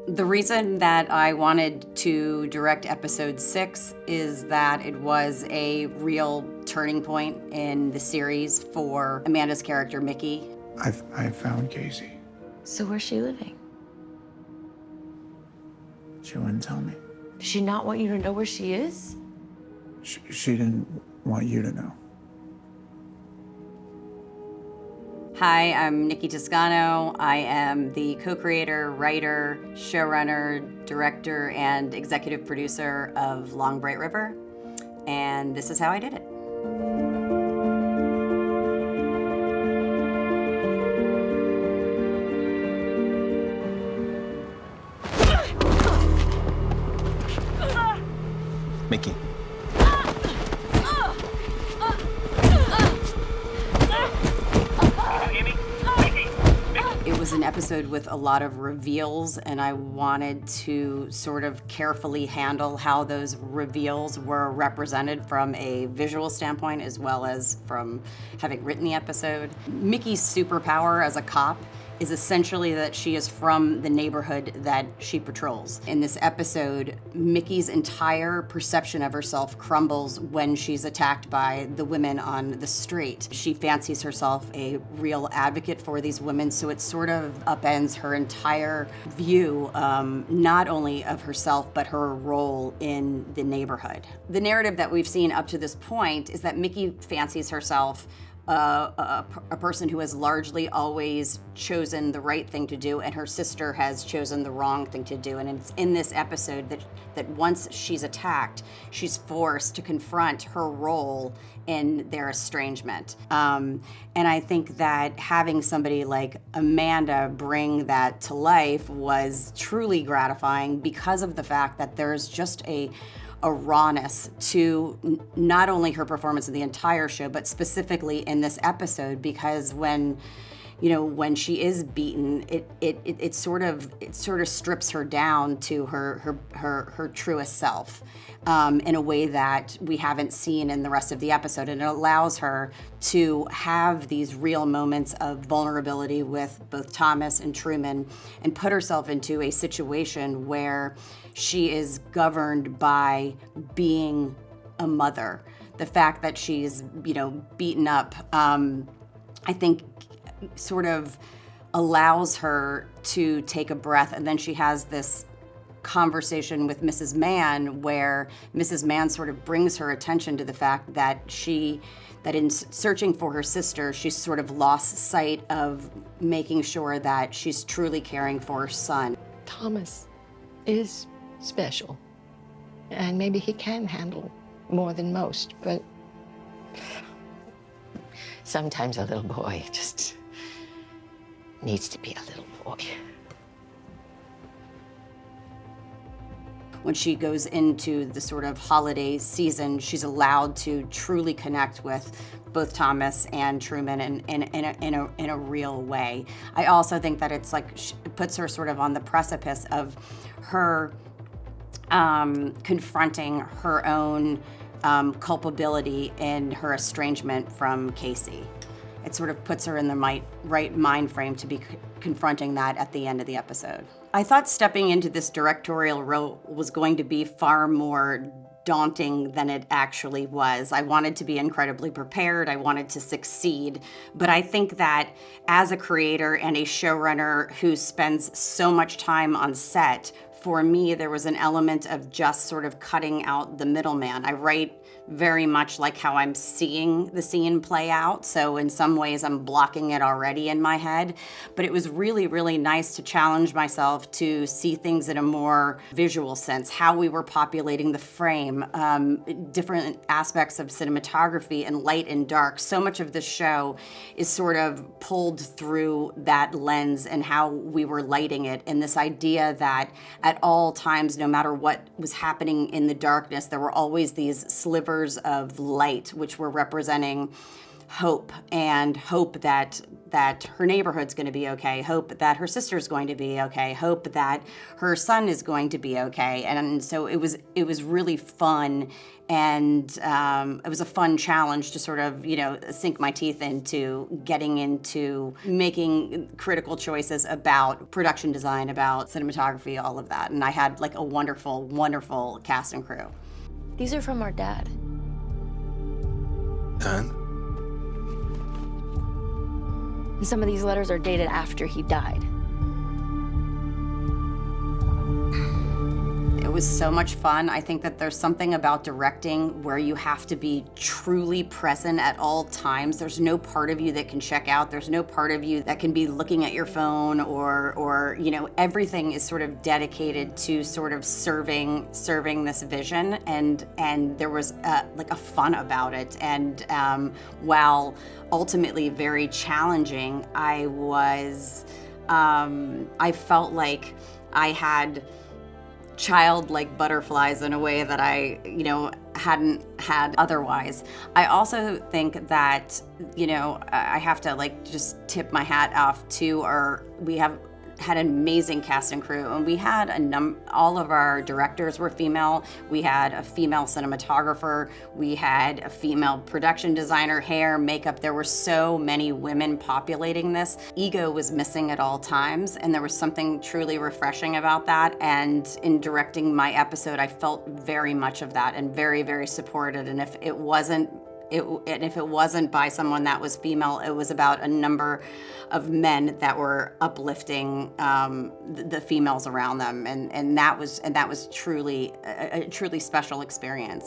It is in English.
The reason that I wanted to direct episode 6 is that it was a real turning point in the series for Amanda's character, Mickey. I found Casey. So where's she living? She wouldn't tell me. Does she not want you to know where she is? She didn't want you to know. Hi, I'm Nikki Toscano. I am the co-creator, writer, showrunner, director, and executive producer of Long Bright River. And this is how I did it. Mickey. It was an episode with a lot of reveals, and I wanted to sort of carefully handle how those reveals were represented from a visual standpoint as well as from having written the episode. Mickey's superpower as a cop is essentially that she is from the neighborhood that she patrols. In this episode, Mickey's entire perception of herself crumbles when she's attacked by the women on the street. She fancies herself a real advocate for these women, so it sort of upends her entire view, not only of herself, but her role in the neighborhood. The narrative that we've seen up to this point is that Mickey fancies herself a person who has largely always chosen the right thing to do, and her sister has chosen the wrong thing to do. And it's in this episode that once she's attacked, she's forced to confront her role in their estrangement. And I think that having somebody like Amanda bring that to life was truly gratifying because of the fact that there's just a rawness to not only her performance in the entire show, but specifically in this episode, because when she is beaten, it sort of strips her down to her truest self in a way that we haven't seen in the rest of the episode, and it allows her to have these real moments of vulnerability with both Thomas and Truman, and put herself into a situation where she is governed by being a mother. The fact that she's, beaten up, I think sort of allows her to take a breath, and then she has this conversation with Mrs. Mann where Mrs. Mann sort of brings her attention to the fact that in searching for her sister, she's sort of lost sight of making sure that she's truly caring for her son. Thomas is special, and maybe he can handle more than most, but sometimes a little boy just needs to be a little boy. When she goes into the sort of holiday season, she's allowed to truly connect with both Thomas and Truman in a real way. I also think that it's like it puts her sort of on the precipice of her confronting her own culpability in her estrangement from Casey. It sort of puts her in the right mind frame to be confronting that at the end of the episode. I thought stepping into this directorial role was going to be far more daunting than it actually was. I wanted to be incredibly prepared. I wanted to succeed. But I think that as a creator and a showrunner who spends so much time on set, for me, there was an element of just sort of cutting out the middleman. I write very much like how I'm seeing the scene play out. So in some ways I'm blocking it already in my head, but it was really, really nice to challenge myself to see things in a more visual sense, how we were populating the frame, different aspects of cinematography and light and dark. So much of this show is sort of pulled through that lens and how we were lighting it, and this idea that at all times, no matter what was happening in the darkness, there were always these slivers of light, which were representing hope, and hope that her neighborhood's going to be okay, hope that her sister's going to be okay, hope that her son is going to be okay. And so it was really fun, and it was a fun challenge to sort of, sink my teeth into getting into making critical choices about production design, about cinematography, all of that. And I had like a wonderful, wonderful cast and crew. These are from our dad. And? And some of these letters are dated after he died. It was so much fun. I think that there's something about directing where you have to be truly present at all times. There's no part of you that can check out. There's no part of you that can be looking at your phone or everything is sort of dedicated to sort of serving this vision. And there was like a fun about it. And while ultimately very challenging, I felt like I had childlike butterflies in a way that I, hadn't had otherwise. I also think that, I have to like just tip my hat off to we have had an amazing cast and crew, and we had all of our directors were female. We had a female cinematographer. We had a female production designer, hair, makeup. There were so many women populating this. Ego was missing at all times, and there was something truly refreshing about that. And in directing my episode, I felt very much of that and very, very supported. And if it wasn't by someone that was female, it was about a number of men that were uplifting the females around them, and that was truly a truly special experience.